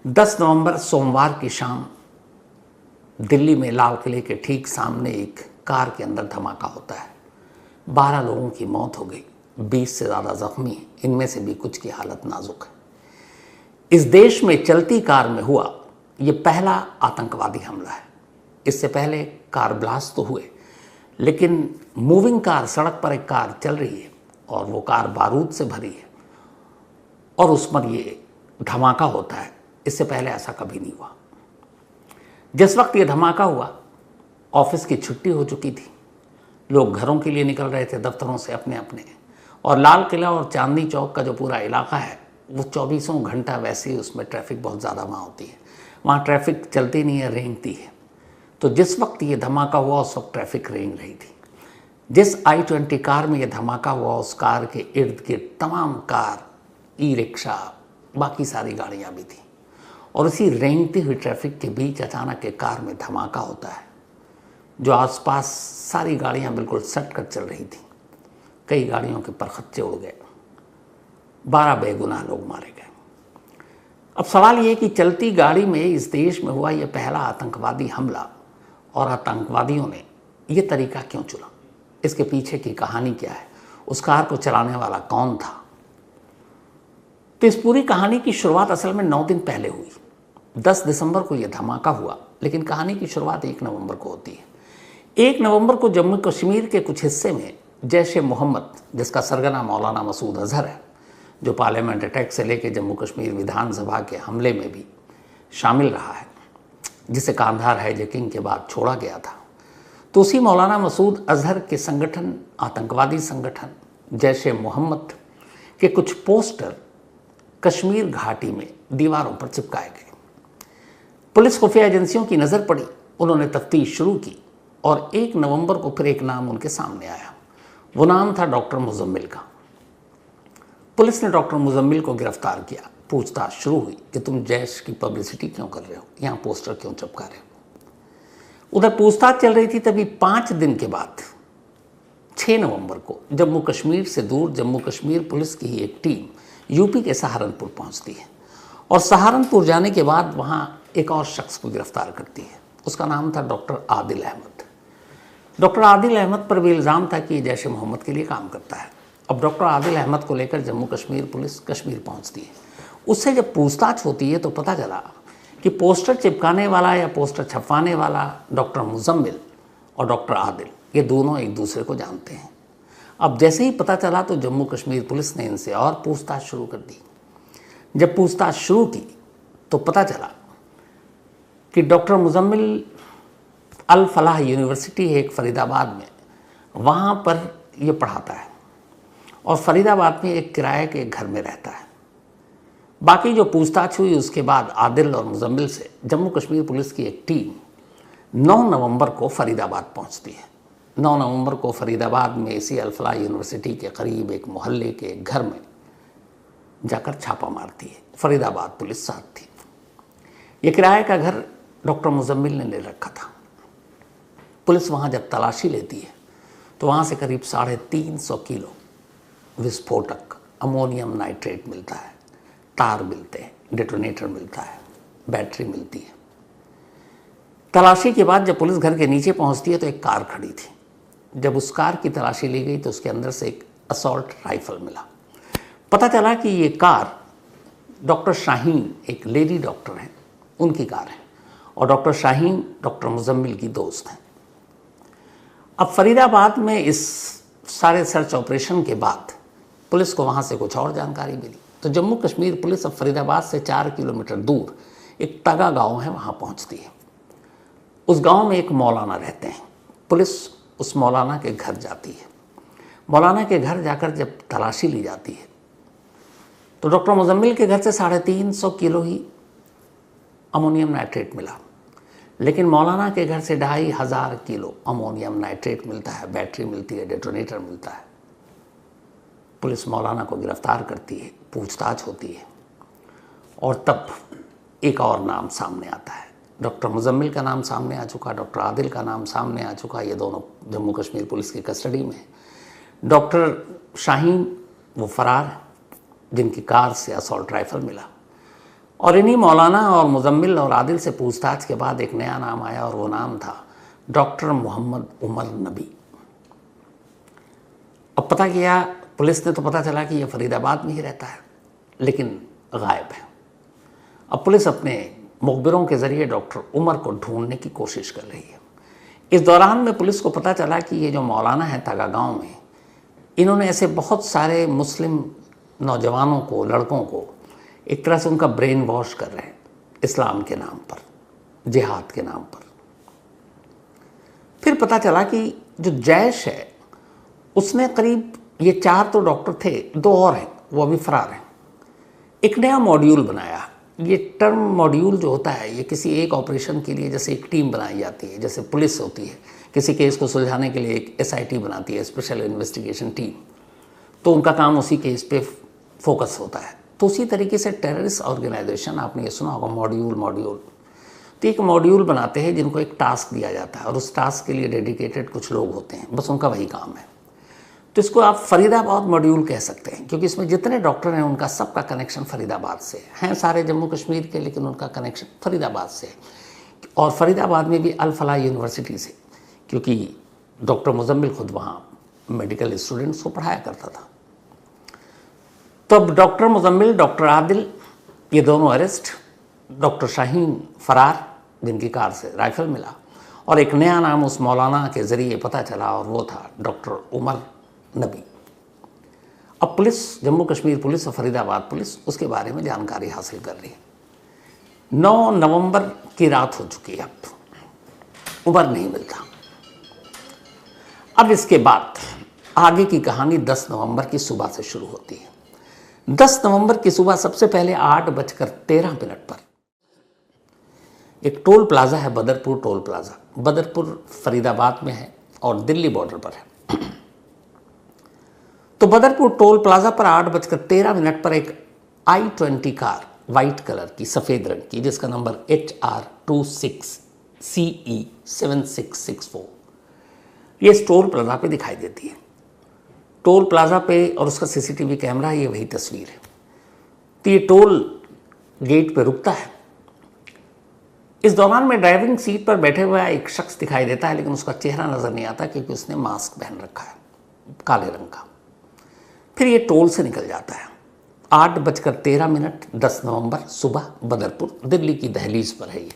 10 नवंबर सोमवार की शाम दिल्ली में लाल किले के ठीक सामने एक कार के अंदर धमाका होता है। 12 लोगों की मौत हो गई, 20 से ज़्यादा जख्मी हैं, इनमें से भी कुछ की हालत नाजुक है। इस देश में चलती कार में हुआ ये पहला आतंकवादी हमला है। इससे पहले कार ब्लास्ट तो हुए, लेकिन मूविंग कार, सड़क पर एक कार चल रही है और वो कार बारूद से भरी है और उस पर ये धमाका होता है। इससे पहले ऐसा कभी नहीं हुआ। जिस वक्त ये धमाका हुआ, ऑफिस की छुट्टी हो चुकी थी, लोग घरों के लिए निकल रहे थे दफ्तरों से अपने अपने, और लाल किला और चांदनी चौक का जो पूरा इलाका है वो 24 घंटा वैसे ही उसमें ट्रैफिक बहुत ज़्यादा वहाँ होती है। वहाँ ट्रैफिक चलती नहीं है, रेंगती है। तो जिस वक्त ये धमाका हुआ उस वक्त ट्रैफिक रेंग रही थी। जिस I-20 कार में ये धमाका हुआ उस कार के इर्द गिर्द तमाम कार, ई रिक्शा, बाकी सारी गाड़ियाँ भी थी, और उसी रेंगती हुई ट्रैफिक के बीच अचानक एक कार में धमाका होता है। जो आसपास सारी गाड़ियाँ बिल्कुल सट कर चल रही थी, कई गाड़ियों के परखच्चे उड़ गए, 12 बेगुनाह लोग मारे गए। अब सवाल ये है कि चलती गाड़ी में इस देश में हुआ ये पहला आतंकवादी हमला, और आतंकवादियों ने ये तरीका क्यों चुना, इसके पीछे की कहानी क्या है, उस कार को चलाने वाला कौन था। तो इस पूरी कहानी की शुरुआत असल में 9 दिन पहले हुई। 10 दिसंबर को यह धमाका हुआ, लेकिन कहानी की शुरुआत 1 नवंबर को होती है। 1 नवंबर को जम्मू कश्मीर के कुछ हिस्से में जैश-ए-मोहम्मद, जिसका सरगना मौलाना मसूद अजहर है, जो पार्लियामेंट अटैक से लेकर जम्मू कश्मीर विधानसभा के हमले में भी शामिल रहा है, जिसे कांधार हाईजैकिंग के बाद छोड़ा गया था, तो उसी मौलाना मसूद अजहर के संगठन, आतंकवादी संगठन जैश-ए-मोहम्मद के कुछ पोस्टर कश्मीर घाटी में दीवारों पर चिपकाए गए। पुलिस खुफिया एजेंसियों की नज़र पड़ी, उन्होंने तफ्तीश शुरू की, और 1 नवंबर को फिर एक नाम उनके सामने आया। वो नाम था डॉक्टर मुजम्मिल का। पुलिस ने डॉक्टर मुजम्मिल को गिरफ्तार किया। पूछताछ शुरू हुई कि तुम जैश की पब्लिसिटी क्यों कर रहे हो, यहाँ पोस्टर क्यों चिपका रहे हो। उधर पूछताछ चल रही थी, तभी 5 दिन के बाद 6 नवंबर को जम्मू कश्मीर से दूर जम्मू कश्मीर पुलिस की ही एक टीम यूपी के सहारनपुर पहुंचती है, और सहारनपुर जाने के बाद वहाँ एक और शख्स को गिरफ्तार करती है। उसका नाम था डॉक्टर आदिल अहमद। डॉक्टर आदिल अहमद पर भी इल्ज़ाम था कि ये जैश-ए-मोहम्मद के लिए काम करता है। अब डॉक्टर आदिल अहमद को लेकर जम्मू कश्मीर पुलिस कश्मीर पहुंचती है। उससे जब पूछताछ होती है तो पता चला कि पोस्टर चिपकाने वाला या पोस्टर छपवाने वाला डॉक्टर मुजम्मिल और डॉक्टर आदिल, ये दोनों एक दूसरे को जानते हैं। अब जैसे ही पता चला तो जम्मू कश्मीर पुलिस ने इनसे और पूछताछ शुरू कर दी। जब पूछताछ शुरू की तो पता चला कि डॉक्टर मुजम्मिल अल फलाह यूनिवर्सिटी है एक फरीदाबाद में, वहाँ पर ये पढ़ाता है, और फरीदाबाद में एक किराए के घर में रहता है। बाकी जो पूछताछ हुई उसके बाद आदिल और मुजम्मिल से जम्मू कश्मीर पुलिस की एक टीम 9 नवंबर को फरीदाबाद पहुंचती है। 9 नवंबर को फरीदाबाद में इसी अल फलाह यूनिवर्सिटी के करीब एक मोहल्ले के घर में जाकर छापा मारती है। फरीदाबाद पुलिस साथ थी। ये किराए का घर डॉक्टर मुजम्मिल ने ले रखा था। पुलिस वहाँ जब तलाशी लेती है तो वहाँ से करीब 350 किलो विस्फोटक अमोनियम नाइट्रेट मिलता है, तार मिलते हैं, डेटोनेटर मिलता है, बैटरी मिलती है। तलाशी के बाद जब पुलिस घर के नीचे पहुँचती है तो एक कार खड़ी थी। जब उस कार की तलाशी ली गई तो उसके अंदर से एक असॉल्ट राइफल मिला। पता चला कि ये कार डॉक्टर शाहीन, एक लेडी डॉक्टर हैं, उनकी कार है, और डॉक्टर शाहीन डॉक्टर मुजम्मिल की दोस्त हैं। अब फरीदाबाद में इस सारे सर्च ऑपरेशन के बाद पुलिस को वहाँ से कुछ और जानकारी मिली, तो जम्मू कश्मीर पुलिस अब फरीदाबाद से 4 किलोमीटर दूर एक तगा गांव है, वहाँ पहुँचती है। उस गांव में एक मौलाना रहते हैं। पुलिस उस मौलाना के घर जाती है। मौलाना के घर जाकर जब तलाशी ली जाती है तो डॉक्टर मुजम्मिल के घर से 350 किलो ही अमोनियम नाइट्रेट मिला, लेकिन मौलाना के घर से 2500 किलो अमोनियम नाइट्रेट मिलता है, बैटरी मिलती है, डेटोनेटर मिलता है। पुलिस मौलाना को गिरफ्तार करती है, पूछताछ होती है, और तब एक और नाम सामने आता है। डॉक्टर मुजम्मिल का नाम सामने आ चुका, डॉक्टर आदिल का नाम सामने आ चुका, ये दोनों जम्मू कश्मीर पुलिस की कस्टडी में है। डॉक्टर शाहीन वो फरार है, जिनकी कार से असॉल्ट राइफल मिला। और इन्हीं मौलाना और मुजम्मिल और आदिल से पूछताछ के बाद एक नया नाम आया और वो नाम था डॉक्टर मोहम्मद उमर नबी। अब पता किया पुलिस ने तो पता चला कि ये फरीदाबाद में ही रहता है, लेकिन गायब है। अब पुलिस अपने मुखबिरों के ज़रिए डॉक्टर उमर को ढूंढने की कोशिश कर रही है। इस दौरान में पुलिस को पता चला कि ये जो मौलाना है तागा गांव में, इन्होंने ऐसे बहुत सारे मुस्लिम नौजवानों को, लड़कों को एक तरह से उनका ब्रेन वॉश कर रहे हैं इस्लाम के नाम पर, जिहाद के नाम पर। फिर पता चला कि जो जैश है उसने करीब, ये 4 तो डॉक्टर थे, 2 और हैं, वो अभी फरार हैं, एक नया मॉड्यूल बनाया। ये टर्म मॉड्यूल जो होता है, ये किसी एक ऑपरेशन के लिए जैसे एक टीम बनाई जाती है, जैसे पुलिस होती है किसी केस को सुलझाने के लिए एक SIT बनाती है, स्पेशल इन्वेस्टिगेशन टीम, तो उनका काम उसी केस पे फोकस होता है। तो उसी तरीके से टेररिस्ट ऑर्गेनाइजेशन, आपने ये सुना होगा मॉड्यूल, तो एक मॉड्यूल बनाते हैं जिनको एक टास्क दिया जाता है और उस टास्क के लिए डेडिकेटेड कुछ लोग होते हैं, बस उनका वही काम है। तो इसको आप फरीदाबाद मॉड्यूल कह सकते हैं, क्योंकि इसमें जितने डॉक्टर हैं उनका सबका कनेक्शन फरीदाबाद से हैं, सारे जम्मू कश्मीर के, लेकिन उनका कनेक्शन फरीदाबाद से, और फरीदाबाद में भी अल फलाह यूनिवर्सिटी से, क्योंकि डॉक्टर मुजम्मिल खुद वहाँ मेडिकल स्टूडेंट्स को पढ़ाया करता था। तो अब डॉक्टर मुजम्मिल, डॉक्टर आदिल, ये दोनों अरेस्ट, डॉक्टर शाहीन फरार, जिनकी कार से राइफल मिला, और एक नया नाम उस मौलाना के ज़रिए पता चला और वो था डॉक्टर उमर नबी। अब पुलिस, जम्मू कश्मीर पुलिस और फरीदाबाद पुलिस उसके बारे में जानकारी हासिल कर रही है। 9 नवंबर की रात हो चुकी है, अब उमर नहीं मिलता। अब इसके बाद आगे की कहानी 10 नवंबर की सुबह से शुरू होती है। 10 नवंबर की सुबह सबसे पहले 8:13 पर एक टोल प्लाजा है, बदरपुर टोल प्लाजा। बदरपुर फरीदाबाद में है और दिल्ली बॉर्डर पर है। तो बदरपुर टोल प्लाजा पर 8:13 पर एक I-20 कार, वाइट कलर की, सफ़ेद रंग की, जिसका नंबर HR26CE7664, ये इस टोल प्लाजा पे दिखाई देती है। टोल प्लाजा पे, और उसका CCTV कैमरा, ये वही तस्वीर है। तो ये टोल गेट पे रुकता है। इस दौरान में ड्राइविंग सीट पर बैठे हुआ एक शख्स दिखाई देता है, लेकिन उसका चेहरा नज़र नहीं आता क्योंकि उसने मास्क पहन रखा है काले रंग का। फिर ये टोल से निकल जाता है। 8:13 10 नवंबर सुबह, बदरपुर दिल्ली की दहलीज पर है ये।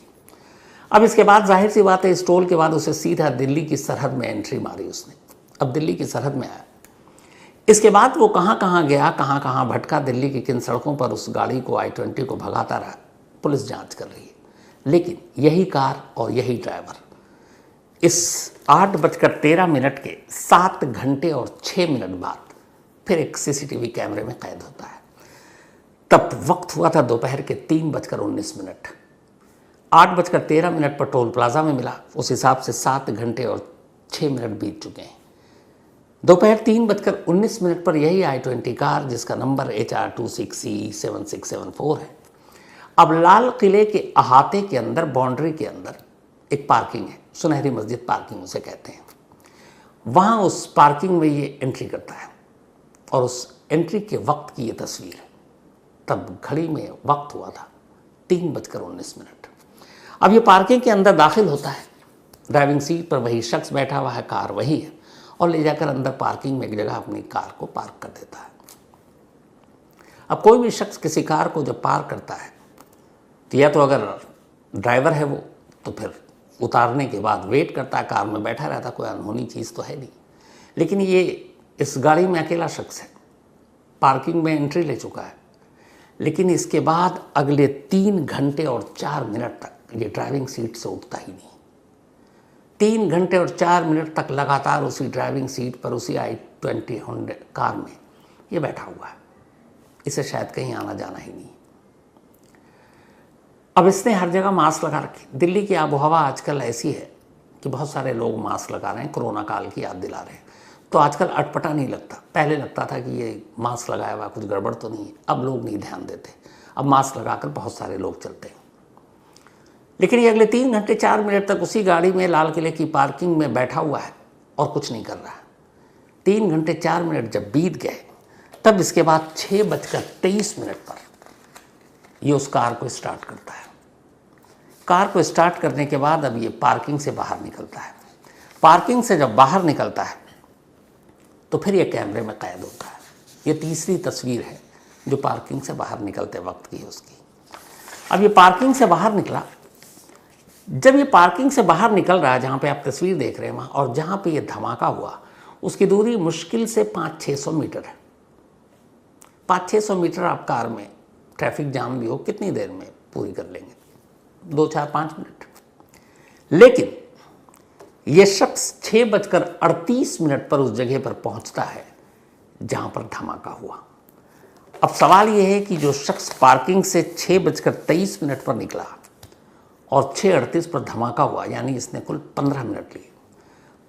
अब इसके बाद जाहिर सी बात है, इस टोल के बाद उसे सीधा दिल्ली की सरहद में एंट्री मारी उसने। अब दिल्ली की सरहद में आया। इसके बाद वो कहाँ कहाँ गया, कहाँ कहाँ भटका, दिल्ली की किन सड़कों पर उस गाड़ी को, I-20 को भगाता रहा, पुलिस जांच कर रही है। लेकिन यही कार और यही ड्राइवर इस 8:13 के 7 घंटे और 6 मिनट बाद फिर एक CCTV कैमरे में कैद होता है। तब वक्त हुआ था दोपहर के 3:19। 8:13 पर टोल प्लाजा में मिला, उस हिसाब से 7 घंटे और 6 मिनट बीत चुके हैं। दोपहर 3:19 पर यही I-20 कार, जिसका नंबर HR26CE7674 है, अब लाल किले के अहाते के अंदर, बाउंड्री के अंदर एक पार्किंग है, सुनहरी मस्जिद पार्किंग उसे कहते हैं, वहाँ उस पार्किंग में ये एंट्री करता है। और उस एंट्री के वक्त की ये तस्वीर है। तब घड़ी में वक्त हुआ था 3:19। अब ये पार्किंग के अंदर दाखिल होता है, ड्राइविंग सीट पर वही शख्स बैठा हुआ है, कार वही है, और ले जाकर अंदर पार्किंग में एक जगह अपनी कार को पार्क कर देता है। अब कोई भी शख्स किसी कार को जब पार्क करता है, तो या तो अगर ड्राइवर है वो, तो फिर उतारने के बाद वेट करता है, कार में बैठा रहता, कोई अनहोनी चीज़ तो है नहीं। लेकिन ये इस गाड़ी में अकेला शख्स है, पार्किंग में एंट्री ले चुका है, लेकिन इसके बाद अगले 3 घंटे और 4 मिनट तक ये ड्राइविंग सीट से उठता ही नहीं। 3 घंटे और 4 मिनट तक लगातार उसी ड्राइविंग सीट पर, उसी I-20 होंडा कार में ये बैठा हुआ है। इसे शायद कहीं आना जाना ही नहीं। अब इसने हर जगह मास्क लगा रखे। दिल्ली की आबोहवा आजकल ऐसी है कि बहुत सारे लोग मास्क लगा रहे हैं, कोरोना काल की याद दिला रहे हैं, तो आजकल अटपटा नहीं लगता। पहले लगता था कि ये मास्क लगाया हुआ कुछ गड़बड़ तो नहीं है, अब लोग नहीं ध्यान देते, अब मास्क लगाकर बहुत सारे लोग चलते हैं। लेकिन ये अगले 3 घंटे 4 मिनट तक उसी गाड़ी में लाल किले की पार्किंग में बैठा हुआ है और कुछ नहीं कर रहा है। 3 घंटे 4 मिनट जब बीत गए, तब इसके बाद 6:23 पर ये उस कार को स्टार्ट करता है। कार को स्टार्ट करने के बाद अब ये पार्किंग से बाहर निकलता है। पार्किंग से जब बाहर निकलता है तो फिर ये कैमरे में कैद होता है। ये तीसरी तस्वीर है जो पार्किंग से बाहर निकलते वक्त की है उसकी। अब ये पार्किंग से बाहर निकला। जब ये पार्किंग से बाहर निकल रहा है, जहाँ पे आप तस्वीर देख रहे हैं वहाँ, और जहाँ पे ये धमाका हुआ उसकी दूरी मुश्किल से 500-600 मीटर है। 500-600 मीटर आप कार में ट्रैफिक जाम भी हो कितनी देर में पूरी कर लेंगे? 2-4-5 मिनट। लेकिन ये शख्स 6:38 पर उस जगह पर पहुंचता है जहां पर धमाका हुआ। अब सवाल यह है कि जो शख्स पार्किंग से 6:23 पर निकला और 6:38 पर धमाका हुआ, यानी इसने कुल 15 मिनट लिए।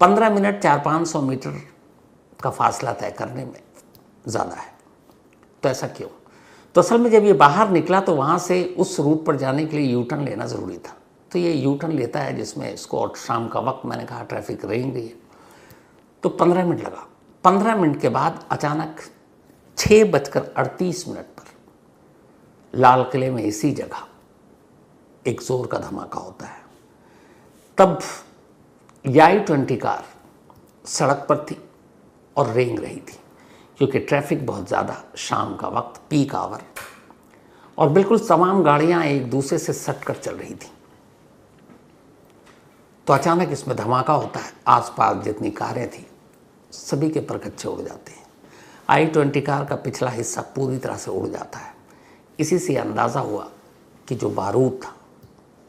15 मिनट 400-500 मीटर का फासला तय करने में ज़्यादा है। तो ऐसा क्यों? तो असल में जब ये बाहर निकला तो वहाँ से उस रूट पर जाने के लिए यू टर्न लेना ज़रूरी था। तो ये यू टर्न लेता है जिसमें इसको, और शाम का वक्त, मैंने कहा ट्रैफिक रहेंगे ही, तो 15 मिनट लगा। 15 मिनट के बाद अचानक 6:38 पर लाल किले में इसी जगह एक जोर का धमाका होता है। तब i-20 कार सड़क पर थी और रेंग रही थी क्योंकि ट्रैफिक बहुत ज़्यादा, शाम का वक्त, पीक आवर, और बिल्कुल तमाम गाड़ियां एक दूसरे से सट कर चल रही थी। तो अचानक इसमें धमाका होता है। आसपास जितनी कारें थी सभी के परखच्चे उड़ जाते हैं। i-20 कार का पिछला हिस्सा पूरी तरह से उड़ जाता है। इसी से अंदाज़ा हुआ कि जो बारूद था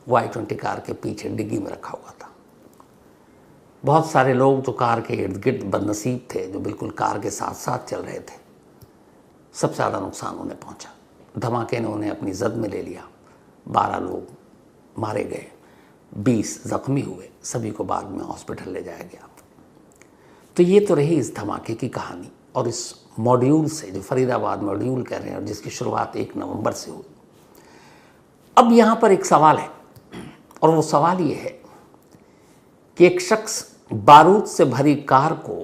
वो i-20 कार के पीछे डिग्गी में रखा हुआ था। बहुत सारे लोग जो कार के इर्द गिर्द बदनसीब थे, जो बिल्कुल कार के साथ साथ चल रहे थे, सबसे ज़्यादा नुकसान उन्हें पहुंचा। धमाके ने उन्हें अपनी जद में ले लिया। 12 लोग मारे गए, 20 जख्मी हुए, सभी को बाद में हॉस्पिटल ले जाया गया। तो ये तो रही इस धमाके की कहानी, और इस मॉड्यूल से, जो फरीदाबाद मॉड्यूल कह रहे हैं और जिसकी शुरुआत 1 नवंबर से हुई। अब यहाँ पर एक सवाल है, और वो सवाल ये है कि एक शख्स बारूद से भरी कार को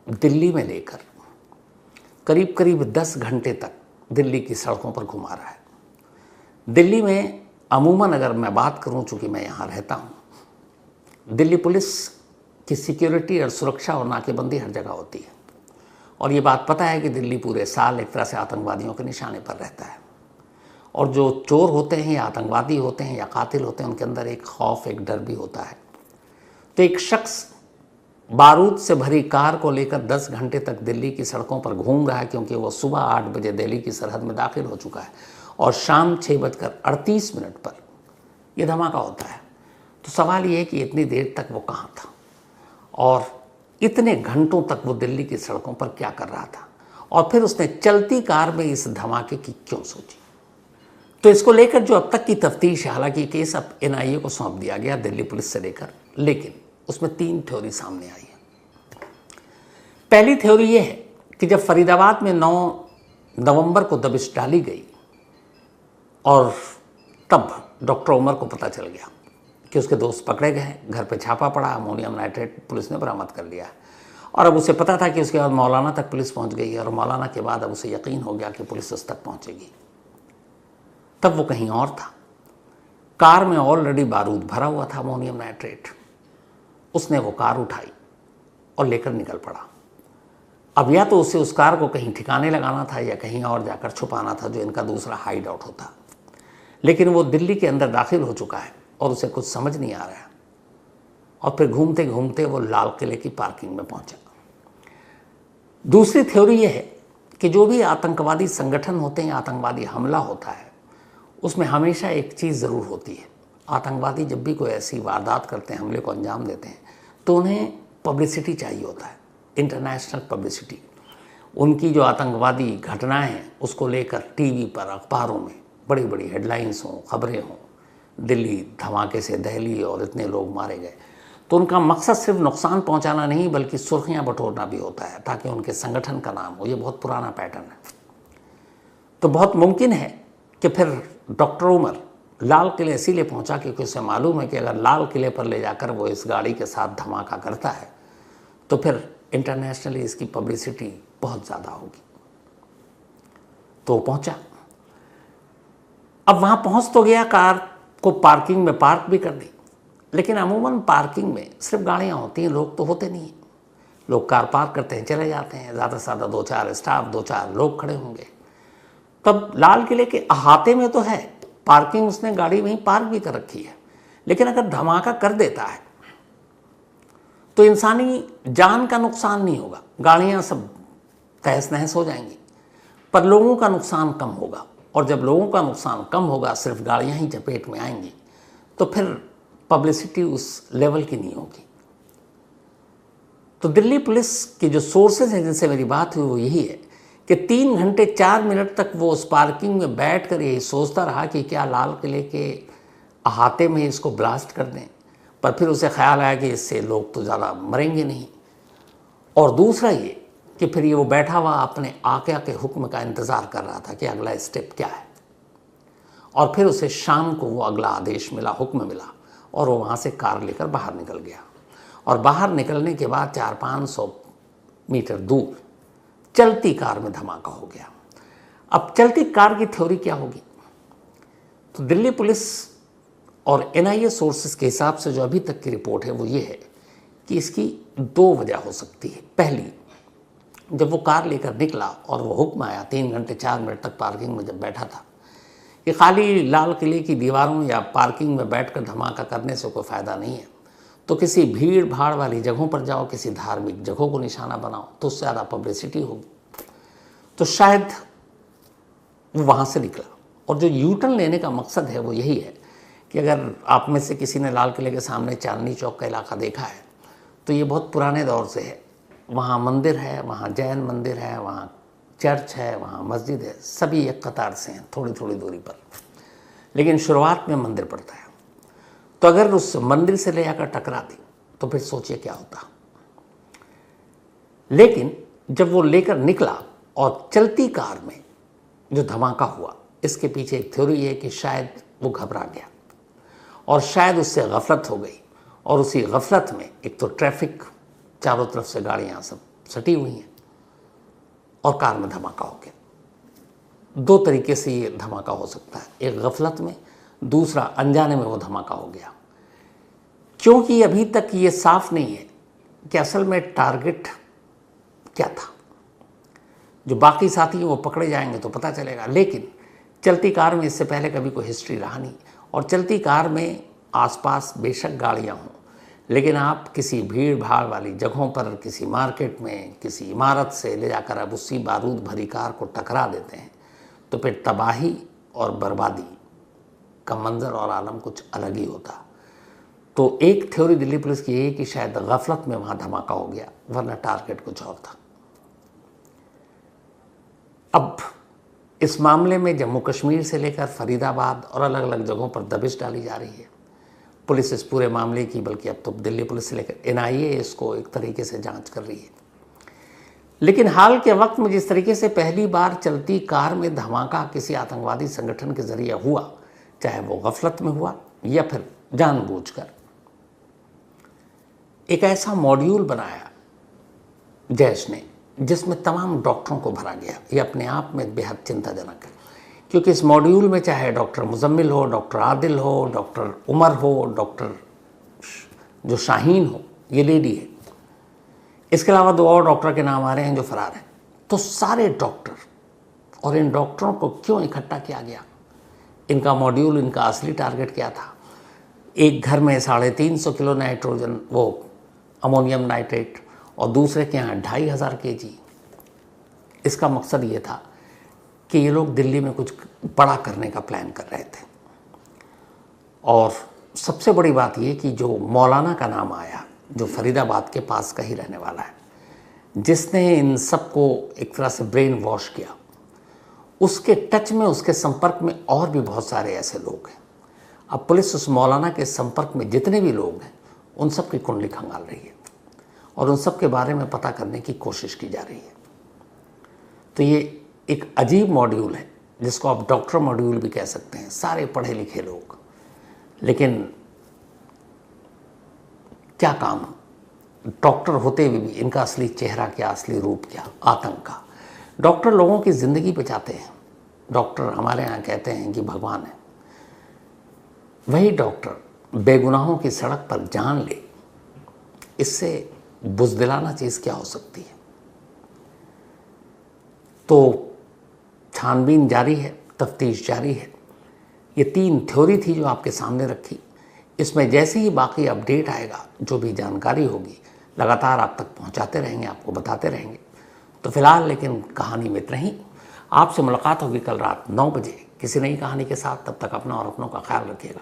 दिल्ली में लेकर करीब करीब 10 घंटे तक दिल्ली की सड़कों पर घुमा रहा है। दिल्ली में अमूमन अगर मैं बात करूं, चूँकि मैं यहाँ रहता हूँ, दिल्ली पुलिस की सिक्योरिटी और सुरक्षा और नाकेबंदी हर जगह होती है, और ये बात पता है कि दिल्ली पूरे साल एक तरह से आतंकवादियों के निशाने पर रहता है। और जो चोर होते हैं या आतंकवादी होते हैं या कातिल होते हैं, उनके अंदर एक खौफ, एक डर भी होता है। तो एक शख्स बारूद से भरी कार को लेकर 10 घंटे तक दिल्ली की सड़कों पर घूम रहा है, क्योंकि वो सुबह 8 बजे दिल्ली की सरहद में दाखिल हो चुका है, और शाम 6:38 पर यह धमाका होता है। तो सवाल ये है कि इतनी देर तक वो कहाँ था, और इतने घंटों तक वो दिल्ली की सड़कों पर क्या कर रहा था, और फिर उसने चलती कार में इस धमाके की क्यों सोची। तो इसको लेकर जो अब तक की तफ्तीश है, हालांकि केस अब NIA को सौंप दिया गया दिल्ली पुलिस से लेकर, लेकिन उसमें 3 थ्योरी सामने आई है। पहली थ्योरी ये है कि जब फरीदाबाद में 9 नवंबर को दबिश डाली गई, और तब डॉक्टर उमर को पता चल गया कि उसके दोस्त पकड़े गए, घर पे छापा पड़ा, अमोनियम नाइट्रेट पुलिस ने बरामद कर लिया, और अब उसे पता था कि उसके बाद मौलाना तक पुलिस पहुंच गई, और मौलाना के बाद अब उसे यकीन हो गया कि पुलिस उस तक पहुंचेगी। तब वो कहीं और था। कार में ऑलरेडी बारूद भरा हुआ था, अमोनियम नाइट्रेट। उसने वो कार उठाई और लेकर निकल पड़ा। अब या तो उसे उस कार को कहीं ठिकाने लगाना था या कहीं और जाकर छुपाना था, जो इनका दूसरा हाइड आउट होता। लेकिन वो दिल्ली के अंदर दाखिल हो चुका है और उसे कुछ समझ नहीं आ रहा है, और फिर घूमते घूमते वो लाल किले की पार्किंग में पहुंचा। दूसरी थ्योरी ये है कि जो भी आतंकवादी संगठन होते हैं, आतंकवादी हमला होता है, उसमें हमेशा एक चीज़ ज़रूर होती है। आतंकवादी जब भी कोई ऐसी वारदात करते हैं, हमले को अंजाम देते हैं, तो उन्हें पब्लिसिटी चाहिए होता है, इंटरनेशनल पब्लिसिटी। उनकी जो आतंकवादी घटनाएं हैं उसको लेकर टीवी पर, अखबारों में बड़ी बड़ी हेडलाइंस हों, खबरें हों, दिल्ली धमाके से दहली और इतने लोग मारे गए। तो उनका मकसद सिर्फ नुकसान पहुंचाना नहीं, बल्कि सुर्खियां बटोरना भी होता है, ताकि उनके संगठन का नाम हो। ये बहुत पुराना पैटर्न है। तो बहुत मुमकिन है कि फिर डॉक्टर उमर लाल किले इसीलिए पहुंचा क्योंकि उसे मालूम है कि अगर लाल किले पर ले जाकर वो इस गाड़ी के साथ धमाका करता है तो फिर इंटरनेशनली इसकी पब्लिसिटी बहुत ज़्यादा होगी। तो पहुंचा। अब वहाँ पहुँच तो गया, कार को पार्किंग में पार्क भी कर दी, लेकिन अमूमन पार्किंग में सिर्फ गाड़ियाँ होती हैं, लोग तो होते नहीं हैं। लोग कार पार्क करते हैं, चले जाते हैं, ज़्यादा से ज़्यादा 2-4 स्टाफ, 2-4 लोग खड़े होंगे। तब लाल किले के अहाते में तो है पार्किंग, उसने गाड़ी वहीं पार्क भी कर रखी है, लेकिन अगर धमाका कर देता है तो इंसानी जान का नुकसान नहीं होगा, गाड़ियाँ सब तहस नहस हो जाएंगी, पर लोगों का नुकसान कम होगा। और जब लोगों का नुकसान कम होगा, सिर्फ गाड़ियाँ ही चपेट में आएंगी, तो फिर पब्लिसिटी उस लेवल की नहीं होगी। तो दिल्ली पुलिस के जो सोर्सेज हैं जिनसे मेरी बात हुई वो यही है कि 3 घंटे 4 मिनट तक वो उस पार्किंग में बैठ कर यही सोचता रहा कि क्या लाल किले के अहाते में इसको ब्लास्ट कर दें, पर फिर उसे ख्याल आया कि इससे लोग तो ज़्यादा मरेंगे नहीं। और दूसरा ये कि फिर ये वो बैठा हुआ अपने आक़ा के हुक्म का इंतज़ार कर रहा था कि अगला स्टेप क्या है। और फिर उसे शाम को वो अगला आदेश मिला, हुक्म मिला, और वो वहाँ से कार लेकर बाहर निकल गया। और बाहर निकलने के बाद 400-500 मीटर दूर चलती कार में धमाका हो गया। अब चलती कार की थ्योरी क्या होगी? तो दिल्ली पुलिस और NIA सोर्सेस के हिसाब से जो अभी तक की रिपोर्ट है वो ये है कि इसकी 2 वजह हो सकती है। पहली, जब वो कार लेकर निकला और वो हुक्म आया 3 घंटे 4 मिनट तक पार्किंग में जब बैठा था कि खाली लाल किले की दीवारों या पार्किंग में बैठकर धमाका करने से कोई फ़ायदा नहीं है, तो किसी भीड़ भाड़ वाली जगहों पर जाओ, किसी धार्मिक जगहों को निशाना बनाओ, तो उससे ज़्यादा पब्लिसिटी होगी। तो शायद वो वहाँ से निकला। और जो यूटर्न लेने का मकसद है वो यही है कि अगर आप में से किसी ने लाल किले के सामने चांदनी चौक का इलाका देखा है तो ये बहुत पुराने दौर से है। वहाँ मंदिर है, वहाँ जैन मंदिर है, वहाँ चर्च है, वहाँ मस्जिद है, सभी एक कतार से हैं, थोड़ी थोड़ी दूरी पर, लेकिन शुरुआत में मंदिर पड़ता है। तो अगर उस मंदिर से ले जाकर टकरा दी तो फिर सोचिए क्या होता। लेकिन जब वो लेकर निकला और चलती कार में जो धमाका हुआ, इसके पीछे एक थ्योरी है कि शायद वो घबरा गया और शायद उससे गफलत हो गई, और उसी गफलत में एक तो ट्रैफिक, चारों तरफ से गाड़ियाँ सब सटी हुई हैं, और कार में धमाका हो गया। 2 तरीके से ये धमाका हो सकता है, एक गफलत में, दूसरा अनजाने में वो धमाका हो गया। क्योंकि अभी तक ये साफ नहीं है कि असल में टारगेट क्या था। जो बाकी साथी हैं वो पकड़े जाएंगे तो पता चलेगा, लेकिन चलती कार में इससे पहले कभी कोई हिस्ट्री रहा नहीं। और चलती कार में आसपास बेशक गाड़ियाँ हों, लेकिन आप किसी भीड़ भाड़ वाली जगहों पर, किसी मार्केट में, किसी इमारत से ले जाकर अब उसी बारूद भरी कार को टकरा देते हैं, तो फिर तबाही और बर्बादी का मंजर और आलम कुछ अलग ही होता। तो एक थ्योरी दिल्ली पुलिस की है कि शायद गफलत में वहाँ धमाका हो गया, वरना टारगेट कुछ और था। अब इस मामले में जम्मू कश्मीर से लेकर फरीदाबाद और अलग अलग जगहों पर दबिश डाली जा रही है। पुलिस इस पूरे मामले की, बल्कि अब तो दिल्ली पुलिस से लेकर NIA इसको एक तरीके से जांच कर रही है। लेकिन हाल के वक्त में जिस तरीके से पहली बार चलती कार में धमाका किसी आतंकवादी संगठन के जरिए हुआ, चाहे वो गफलत में हुआ या फिर जानबूझकर, एक ऐसा मॉड्यूल बनाया जैश ने जिसमें तमाम डॉक्टरों को भरा गया, ये अपने आप में बेहद चिंताजनक है। क्योंकि इस मॉड्यूल में चाहे डॉक्टर मुजम्मिल हो, डॉक्टर आदिल हो, डॉक्टर उमर हो, डॉक्टर जो शाहीन हो, ये लेडी है, इसके अलावा 2 और डॉक्टर के नाम आ रहे हैं जो फरार हैं। तो सारे डॉक्टर, और इन डॉक्टरों को क्यों इकट्ठा किया गया, इनका मॉड्यूल, इनका असली टारगेट क्या था? एक घर में 350 किलो नाइट्रोजन, वो अमोनियम नाइट्रेट, और दूसरे के यहाँ 2500 kg। इसका मकसद ये था कि ये लोग दिल्ली में कुछ बड़ा करने का प्लान कर रहे थे। और सबसे बड़ी बात ये कि जो मौलाना का नाम आया, जो फरीदाबाद के पास का ही रहने वाला है, जिसने इन सबको एक तरह से ब्रेन वॉश किया, उसके टच में, उसके संपर्क में और भी बहुत सारे ऐसे लोग हैं। अब पुलिस उस मौलाना के संपर्क में जितने भी लोग हैं उन सब की कुंडली खंगाल रही है और उन सब के बारे में पता करने की कोशिश की जा रही है। तो ये एक अजीब मॉड्यूल है जिसको आप डॉक्टर मॉड्यूल भी कह सकते हैं, सारे पढ़े लिखे लोग, लेकिन क्या काम, डॉक्टर होते हुए भी इनका असली चेहरा क्या, असली रूप क्या, आतंक का। डॉक्टर लोगों की ज़िंदगी बचाते हैं। डॉक्टर हमारे यहाँ कहते हैं कि भगवान है। वही डॉक्टर बेगुनाहों की सड़क पर जान ले, इससे बुज़दिलाना चीज़ क्या हो सकती है। तो छानबीन जारी है, तफ्तीश जारी है। ये 3 थ्योरी थी जो आपके सामने रखी। इसमें जैसे ही बाकी अपडेट आएगा, जो भी जानकारी होगी, लगातार आप तक पहुंचाते रहेंगे, आपको बताते रहेंगे। तो फिलहाल लेकिन कहानी में इतना ही। आपसे मुलाकात होगी कल रात 9 बजे किसी नई कहानी के साथ। तब तक अपना और अपनों का ख्याल रखिएगा।